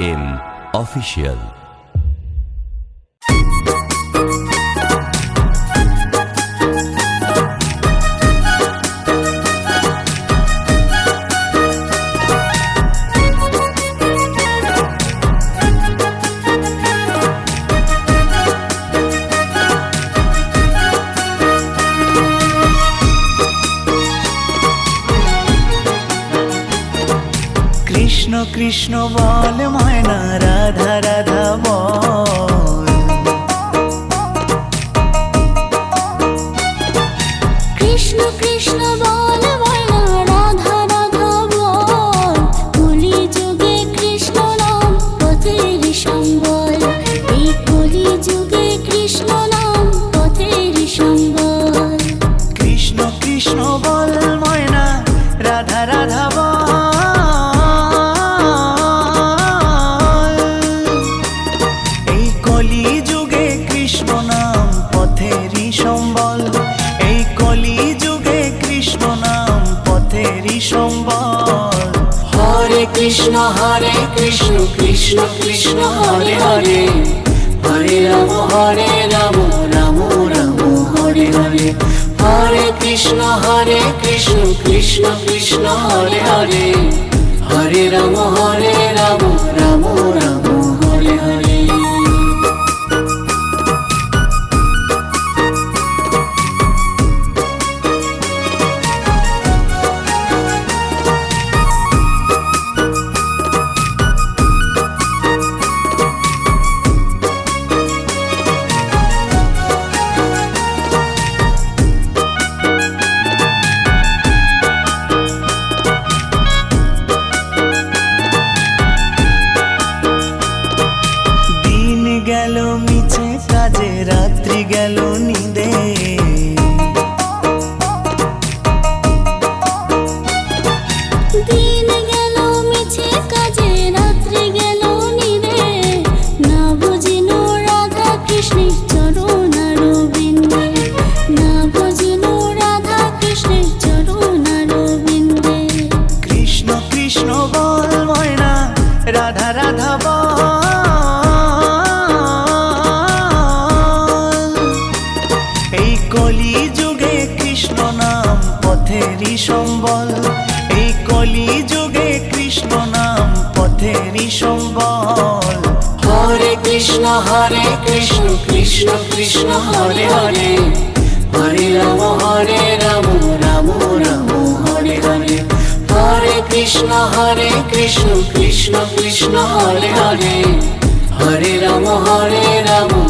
AM Official। Krishna Krishna বল ময়না, রাধা রাধা বল। কৃষ্ণ কৃষ্ণ বল ময়না, রাধা রাধা বল। কলি যুগে কৃষ্ণ নাম পথের সম্বল। এই কলি যুগে কৃষ্ণ নাম পথের সম্বল। কৃষ্ণ কৃষ্ণ বল ময়না, রাধা রাধা বল। হরে কৃষ্ণ হরে কৃষ্ণ, কৃষ্ণ কৃষ্ণ হরে হরে। হরে রাম রাম, রাম রাম হরে হরে। হরে কৃষ্ণ কৃষ্ণ, কৃষ্ণ হরে হরে। হরে রাম রাম, রাম রাম হরে হরে। গেল মিছে কাজে, রাত্রি গেল নিদে। দিন গেল মিছে কাজে, রাত্রি গেল নিদে। না বুঝিনো রাধা কৃষ্ণের চরণারবিন্দে। না বুঝিনো রাধা কৃষ্ণের চরণারবিন্দে। কৃষ্ণ কৃষ্ণ বল ময়না, রাধা রাধা বল। কলি যুগে কৃষ্ণ নাম পথেরই সম্বল। এই কলি যুগে কৃষ্ণ নাম পথেরই সম্বল। হরে কৃষ্ণ কৃষ্ণ, কৃষ্ণ হরে হরে। হরে রাম রাম, রাম রাম হরে হরে। হরে কৃষ্ণ কৃষ্ণ, কৃষ্ণ হরে হরে। হরে রাম রাম,